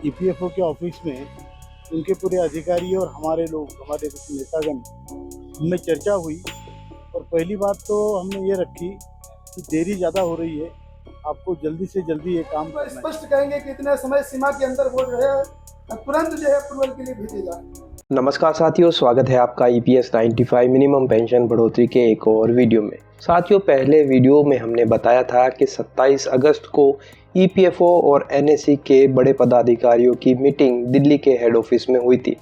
EPFO के office में उनके पूरे अधिकारी और हमारे लोग, हमारे कुछ नेतागण, उनमें चर्चा हुई। और पहली बात तो हमने ये रखी कि देरी ज़्यादा हो रही है, आपको जल्दी से जल्दी ये काम करना है। स्पष्ट कहेंगे कि इतने समय सीमा के अंदर वो जो है तुरंत जो है अप्रूवल के लिए भेजे जाए। नमस्कार साथियों, स्वागत है आपका EPS 95 मिनिमम पेंशन बढ़ोतरी के एक और वीडियो में। साथियों, पहले वीडियो में हमने बताया था कि 27 अगस्त को EPFO और NSE के बड़े पदाधिकारियों की मीटिंग दिल्ली के हेड ऑफिस में हुई थी।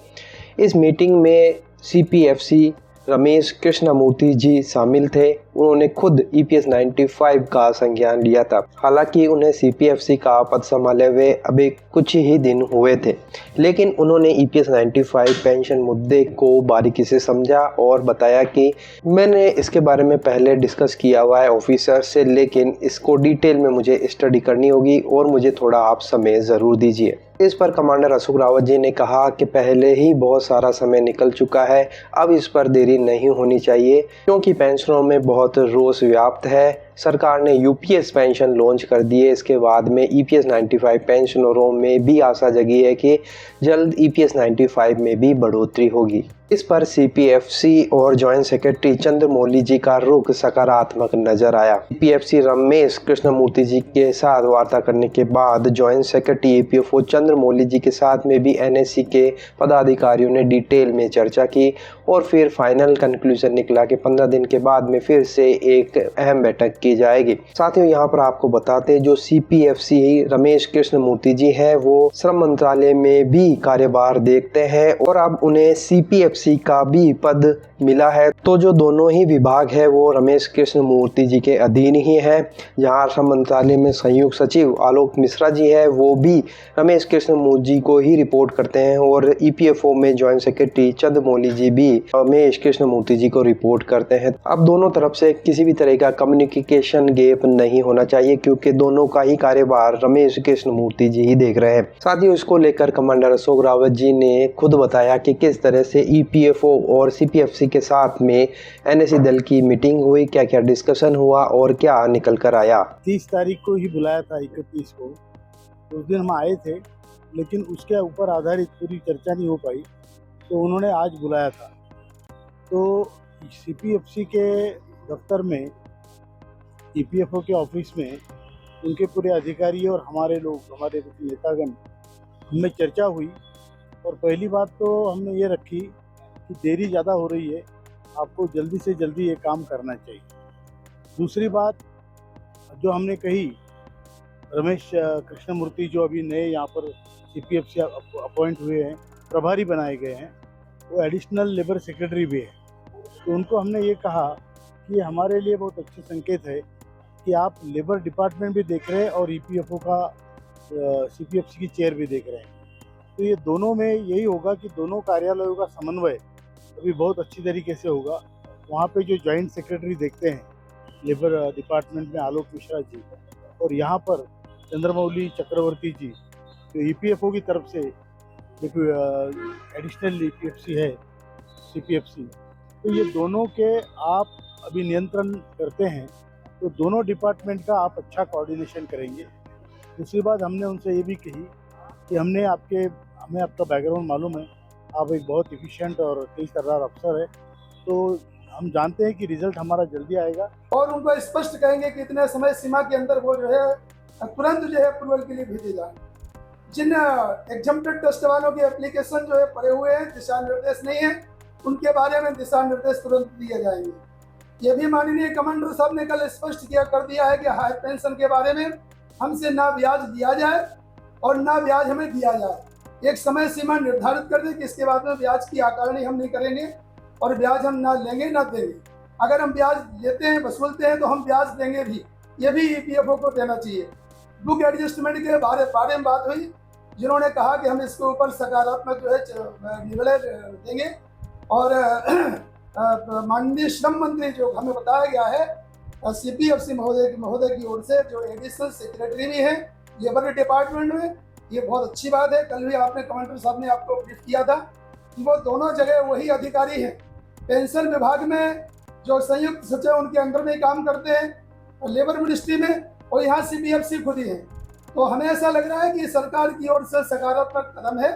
इस मीटिंग में CPFC रमेश कृष्णमूर्ति जी शामिल थे। उन्होंने खुद EPS 95 का संज्ञान लिया था। हालांकि उन्हें CPFC का पद संभाले हुए अभी कुछ ही दिन हुए थे, लेकिन उन्होंने EPS 95 पेंशन मुद्दे को बारीकी से समझा और बताया कि मैंने इसके बारे में पहले डिस्कस किया हुआ है ऑफिसर से, लेकिन इसको डिटेल में मुझे स्टडी करनी होगी और मुझे थोड़ा आप समय ज़रूर दीजिए। इस पर कमांडर अशोक रावत जी ने कहा कि पहले ही बहुत सारा समय निकल चुका है, अब इस पर देरी नहीं होनी चाहिए क्योंकि पेंशनों में बहुत रोष व्याप्त है। सरकार ने UPS पेंशन लॉन्च कर दिए। इसके बाद में EPS 95 पेंशनरों में भी आशा जगी है कि जल्द EPS 95 में भी बढ़ोतरी होगी। इस पर CPFC और जॉइंट सेक्रेटरी चंद्रमौली जी का रुख सकारात्मक नजर आया। CPFC रमेश कृष्णमूर्ति जी के साथ वार्ता करने के बाद जॉइंट सेक्रेटरी EPFO चंद्रमौली जी के साथ में भी NSE के पदाधिकारियों ने डिटेल में चर्चा की और फिर फाइनल कंक्लूजन निकला कि 15 दिन के बाद में फिर से एक अहम बैठक की जाएगी। साथियों, यहाँ पर आपको बताते जो CPFC रमेश कृष्णमूर्ति जी हैं वो श्रम मंत्रालय में भी कार्यभार देखते हैं और अब उन्हें CPFC का भी पद मिला है। तो जो दोनों ही विभाग है वो रमेश कृष्णमूर्ति जी के अधीन ही है। जहाँ श्रम मंत्रालय में संयुक्त सचिव आलोक मिश्रा जी है वो भी रमेश कृष्णमूर्ति जी को ही रिपोर्ट करते हैं और EPFO में जॉइंट सेक्रेटरी चंद्रमौली जी भी रमेश कृष्णमूर्ति जी को रिपोर्ट करते हैं। अब दोनों तरफ से किसी भी तरह का कम्युनिकेशन गैप नहीं होना चाहिए क्योंकि दोनों का ही कार्यभार रमेश कृष्णमूर्ति जी ही देख रहे हैं। साथियों, इसको लेकर कमांडर अशोक रावत जी ने खुद बताया कि किस तरह से EPFO और CPFC के साथ में NSE दल की मीटिंग हुई, क्या क्या डिस्कशन हुआ और क्या निकल कर आया। 30 तारीख को ही बुलाया था, 31 को। उस दिन हम आए थे, लेकिन उसके ऊपर आधारित पूरी चर्चा नहीं हो पाई, तो उन्होंने आज बुलाया था। तो CPFC के दफ्तर में, EPFO के ऑफिस में उनके पूरे अधिकारी और हमारे लोग, हमारे कुछ नेतागण, उनमें चर्चा हुई। और पहली बात तो हमने ये रखी कि देरी ज़्यादा हो रही है, आपको जल्दी से जल्दी ये काम करना चाहिए। दूसरी बात जो हमने कही, रमेश कृष्णमूर्ति जो अभी नए यहाँ पर CPFC अपॉइंट हुए हैं, प्रभारी बनाए गए हैं, वो एडिशनल लेबर सेक्रेटरी भी है। तो उनको हमने ये कहा कि हमारे लिए बहुत अच्छे संकेत है कि आप लेबर डिपार्टमेंट भी देख रहे हैं और EPFO का CPFC की चेयर भी देख रहे हैं। तो ये दोनों में यही होगा कि दोनों कार्यालयों का समन्वय अभी बहुत अच्छी तरीके से होगा। वहाँ पे जो जॉइंट सेक्रेटरी देखते हैं लेबर डिपार्टमेंट में आलोक मिश्रा जी, और यहाँ पर चंद्रमौली चक्रवर्ती जी जो EPFO की तरफ से एडिशनल EPFC है CPFC, तो ये दोनों के आप अभी नियंत्रण करते हैं, तो दोनों डिपार्टमेंट का आप अच्छा कोऑर्डिनेशन करेंगे। दूसरी बात हमने उनसे ये भी कही कि हमें आपका बैकग्राउंड मालूम है, आप एक बहुत एफिशिएंट और तेज तर्रार अफसर है, तो हम जानते हैं कि रिजल्ट हमारा जल्दी आएगा। और उनको स्पष्ट कहेंगे कि इतने समय सीमा के अंदर वो जो है तुरंत जो है अप्रूवल के लिए भेजे जाए। जिन एग्जम्प्टेड ट्रस्ट वालों के एप्लीकेशन जो है पड़े हुए हैं, दिशा निर्देश नहीं है, उनके बारे में दिशा निर्देश तुरंत दिए जाएंगे। ये भी माननीय कमांडर साहब ने कल स्पष्ट कर दिया है कि हाई पेंशन के बारे में हमसे ना ब्याज दिया जाए और ना ब्याज हमें दिया जाए। एक समय सीमा निर्धारित कर दे कि इसके बाद में ब्याज की आकारणी हम नहीं करेंगे और ब्याज हम ना लेंगे ना देंगे। अगर हम ब्याज लेते हैं, वसूलते हैं, तो हम ब्याज देंगे भी, ये भी EPFO को देना चाहिए। बुक एडजस्टमेंट के बारे में बात हुई, जिन्होंने कहा कि हम इसके ऊपर सकारात्मक जो है निर्णय देंगे। और माननीय श्रम मंत्री जो हमें बताया गया है CPFC महोदय की ओर से, जो एडिशनल सेक्रेटरी भी हैं लेबर डिपार्टमेंट में, ये बहुत अच्छी बात है। कल भी आपने कमांडर साहब ने आपको ब्रीफ किया था कि वो दोनों जगह वही अधिकारी हैं। पेंशन विभाग में जो संयुक्त सचिव उनके अंडर में काम करते हैं, और लेबर मिनिस्ट्री में, और यहाँ CPFC खुद ही है। तो हमें ऐसा लग रहा है कि सरकार की ओर से सकारात्मक कदम है,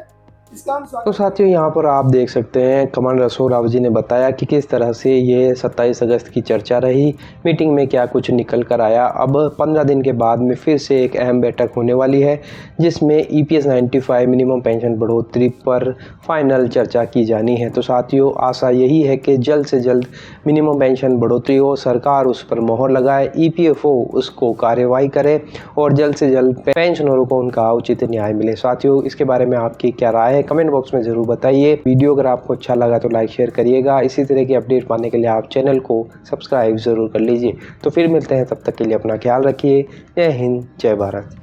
इसका हम तो स्वागत। साथियों यहाँ पर आप देख सकते हैं कमांडर अशोक रावत जी ने बताया कि किस तरह से ये 27 अगस्त की चर्चा रही, मीटिंग में क्या कुछ निकल कर आया। अब 15 दिन के बाद में फिर से एक अहम बैठक होने वाली है जिसमें EPS 95 मिनिमम पेंशन बढ़ोतरी पर फाइनल चर्चा की जानी है। तो साथियों आशा यही है कि जल्द से जल्द मिनिमम पेंशन बढ़ोतरी हो, सरकार उस पर मोहर लगाए, EPFO उसको कार्यवाही करे और जल्द से जल्द पेंशनरों को उनका उचित न्याय मिले। साथियों इसके बारे में आपकी क्या राय है कमेंट बॉक्स में ज़रूर बताइए। वीडियो अगर आपको अच्छा लगा तो लाइक शेयर करिएगा। इसी तरह की अपडेट पाने के लिए आप चैनल को सब्सक्राइब ज़रूर कर लीजिए। तो फिर मिलते हैं, तब तक के लिए अपना ख्याल रखिए। जय हिंद, जय भारत।